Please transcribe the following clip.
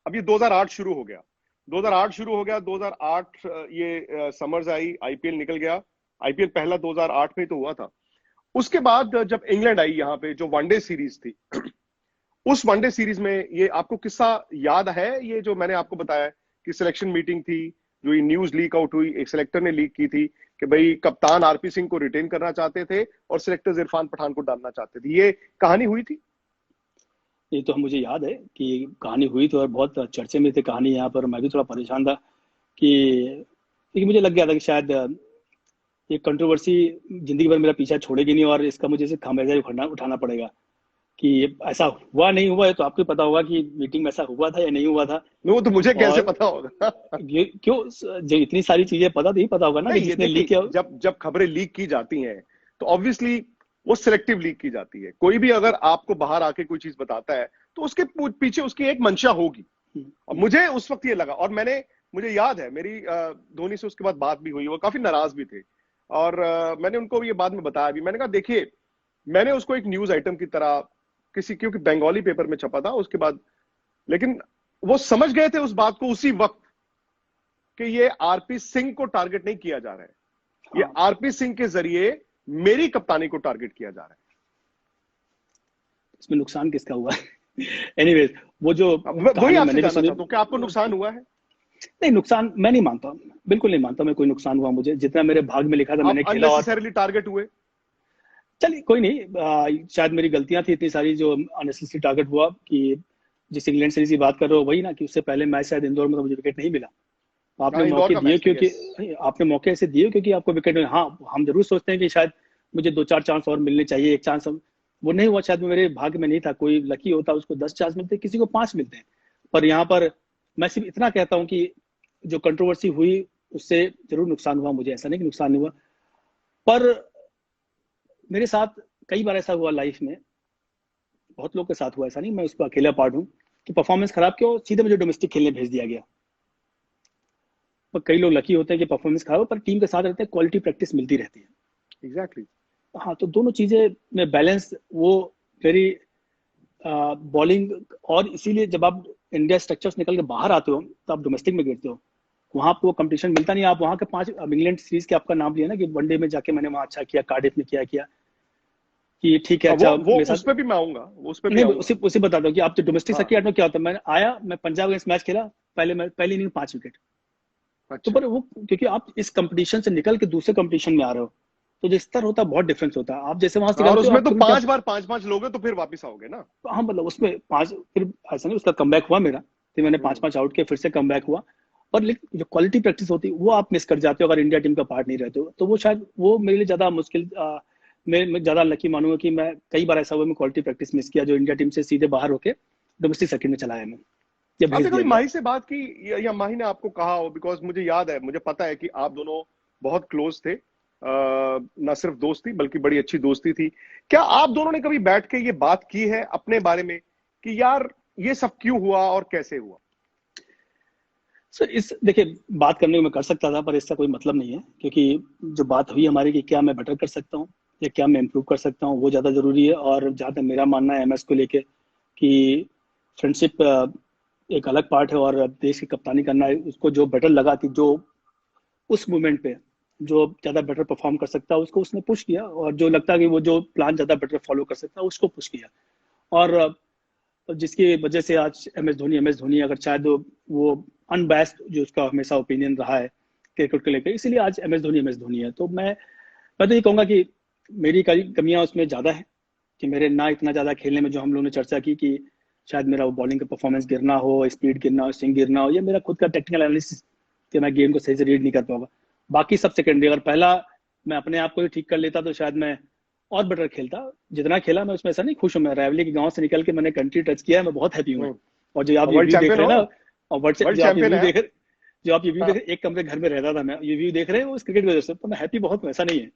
अब ये 2008 शुरू हो गया, 2008 शुरू हो गया, 2008 ये समर्स आई, आईपीएल निकल गया। आईपीएल पहला 2008 में तो हुआ था। उसके बाद जब इंग्लैंड आई यहाँ पे, जो वनडे सीरीज थी, उस वनडे सीरीज में ये आपको किस्सा याद है, ये जो मैंने आपको बताया कि सिलेक्शन मीटिंग थी, जो ये न्यूज लीक आउट हुई, एक सिलेक्टर ने लीक की थी कि भाई कप्तान आरपी सिंह को रिटेन करना चाहते थे और सिलेक्टर इरफान पठान को डालना चाहते थे, ये कहानी हुई थी। ये तो मुझे याद है कि कहानी हुई थी और बहुत चर्चे में थी कहानी यहाँ पर। मैं भी थोड़ा परेशान था कि, क्योंकि मुझे लग गया था कि शायद ये कंट्रोवर्सी जिंदगी भर मेरा पीछा छोड़ेगी नहीं और इसका मुझे खामियाजा उठाना पड़ेगा कि ऐसा हुआ नहीं हुआ है। तो आपको पता होगा कि मीटिंग में ऐसा हुआ था या नहीं हुआ था। वो तो मुझे कैसे पता होगा। ये क्यों, जो इतनी सारी चीजें पता नहीं पता होगा ना कि जिसने लीक किया। जब खबरें लीक की जाती हैं तो ऑब्वियसली वो सिलेक्टिव लीक की जाती है। कोई भी अगर आपको बाहर आके कोई चीज बताता है तो उसके पीछे उसकी एक मंशा होगी। और मुझे उस वक्त ये लगा, और मुझे याद है मेरी धोनी से उसके बाद बात भी हुई, वो काफी नाराज भी थे और मैंने उनको ये बाद में बताया भी। मैंने कहा देखिए, मैंने उसको एक न्यूज आइटम की तरह क्योंकि बंगाली पेपर में छपा था उसके बाद, लेकिन वो समझ गए थे उस बात को उसी वक्त कि ये आरपी सिंह को टारगेट नहीं किया जा रहा है, ये आरपी सिंह के जरिए मेरी कप्तानी को टारगेट किया जा रहा है। इसमें नुकसान किसका हुआ है? एनीवेज, वो जो वही आपसे जानना चाहता हूं कि आपको नुकसान हुआ है। नहीं, नुकसान मैं नहीं मानता, बिल्कुल नहीं मानता मैं कोई नुकसान हुआ मुझे। जितना मेरे भाग में लिखा था मैंने खेला और टारगेट हुए। चलिए कोई नहीं, शायद मेरी गलतियां थी इतनी सारी जो अननेसेसरी टारगेट हुआ। कि जिस इंग्लैंड सीरीज की बात कर रहे हो वही ना, कि उससे पहले मैच शायद इंदौर में तो मुझे विकेट नहीं मिला। आपने मौके दिए क्योंकि आपने मौके ऐसे दिए क्योंकि आपको विकेट। हाँ, हम जरूर सोचते हैं कि शायद मुझे 2-4 चांस और मिलने चाहिए, एक चांस वो नहीं हुआ, शायद मेरे भाग्य में नहीं था। कोई लकी होता उसको 10 चांस मिलते, किसी को 5 मिलते हैं। पर यहाँ पर मैं सिर्फ इतना कहता हूँ कि जो कंट्रोवर्सी हुई उससे जरूर नुकसान हुआ मुझे, ऐसा नहीं कि नुकसान नहीं हुआ। पर मेरे साथ कई बार ऐसा हुआ लाइफ में, बहुत लोग के साथ हुआ, ऐसा नहीं मैं उसका अकेला पार्ट हूँ, कि परफॉर्मेंस खराब क्यों सीधे मुझे डोमेस्टिक खेलने भेज दिया गया। पर कई लोग लकी होते हैं कि परफॉर्मेंस खराब हो पर टीम के साथ रहते हैं, क्वालिटी प्रैक्टिस मिलती रहती है। एग्जैक्टली। हाँ, तो दोनों चीजें में बैलेंस वो वेरी बॉलिंग। और इसीलिए जब आप इंडिया स्ट्रक्चर्स निकल के बाहर आते हो तो आप डोमेस्टिक में गिरते हो, वहां आपको कंपटीशन मिलता नहीं। आप वहां के 5 इंग्लैंड सीरीज के आपका नाम लिया ना कि वनडे में जाके मैंने वहां अच्छा किया, कार्डिफ में किया कि ठीक है। अच्छा, वो उस पे भी मैं आऊंगा, उस पे भी आऊंगा। उसी बता दो कि आप जो डोमेस्टिक सर्किट में क्या होता है। मैंने आया, मैं पंजाब अगेंस्ट मैच खेला, पहले इनिंग 5 विकेट। अच्छा। तो पर वो क्योंकि आप इस कंपटीशन से निकल के दूसरे कंपटीशन में आ रहे हो तो जो स्तर होता है बहुत डिफरेंस होता है। आप जैसे वहां से और उसमें तो 5 बार 5-5 लोगे तो फिर वापस आओगे ना। हाँ, मतलब उसमें 5 फिर ऐसा नहीं, उसका कमबैक हुआ मेरा, फिर मैंने 5-5 आउट किया, फिर से कमबैक हुआ। और लेकिन जो क्वालिटी प्रैक्टिस होती है वो आप मिस कर जाते हो अगर इंडिया टीम का पार्ट नहीं रहते हो। तो वो शायद वो मेरे लिए ज्यादा मुश्किल, मैं ज्यादा लकी मानूंगा कि मैं कई बार ऐसा हुआ मैं क्वालिटी प्रैक्टिस मिस किया जो इंडिया टीम से सीधे बाहर होके डोमेस्टिक सर्किट में चला आया मैं, या भेज आपने कभी दिया माही से बात की या माही ने आपको कहा हो? बिकॉज मुझे याद है, मुझे पता है कि आप दोनों बहुत क्लोज थे, ना सिर्फ दोस्ती बल्कि बड़ी अच्छी दोस्ती थी। क्या आप दोनों ने कभी बैठ के ये बात की है अपने बारे में कि यार ये सब क्यों हुआ और कैसे हुआ? सर इस देखिए, बात करने को मैं कर सकता था पर इसका कोई मतलब नहीं है, क्योंकि जो बात हुई हमारी कि क्या मैं बेटर कर सकता हूँ या क्या मैं इम्प्रूव कर सकता हूँ वो ज़्यादा ज़रूरी है। और जहाँ तक मेरा मानना है एमएस को लेके कि फ्रेंडशिप एक अलग पार्ट है और देश की कप्तानी करना है, उसको जो बेटर लगा कि जो उस मोमेंट पे जो ज़्यादा बेटर परफॉर्म कर सकता है उसको उसने पुश किया, और जो लगता है कि वो जो प्लान ज़्यादा बेटर फॉलो कर सकता है उसको पुश किया। और जिसकी वजह से आज एम एस धोनी अगर शायद वो अनबैस्ड जो उसका हमेशा ओपिनियन रहा है क्रिकेट को लेकर, इसीलिए आज एम एस धोनी है। तो मैं तो ये कहूँगा कि मेरी कमियां उसमें ज़्यादा है कि मेरे ना इतना ज़्यादा खेलने में, जो हम लोगों ने चर्चा की कि शायद मेरा वो बॉलिंग का परफॉर्मेंस गिरना हो, स्पीड गिरना हो, स्विंग गिरना हो, या मेरा खुद का टेक्निकल एनालिसिस कि मैं गेम को सही से रीड नहीं कर पाऊंगा। बाकी सब सेकेंडरी। अगर पहला मैं अपने आप को ही ठीक कर लेता तो शायद मैं और बेटर खेलता। जितना खेला मैं उसमें ऐसा नहीं खुश हूँ। मैं रायवली के गांव से निकल के मैंने कंट्री टच किया है, मैं बहुत हैप्पी हूँ। और जो आप रिव्यू देख रहे हैं ना, और वर्ल्ड चैंपियन देख रहे, जो आप रिव्यू देख रहे, एक कमरे घर में रहता था मैं, ये व्यू देख रहे हैं वो इस क्रिकेट की वजह से, तो मैं हैप्पी बहुत हूँ, ऐसा नहीं है।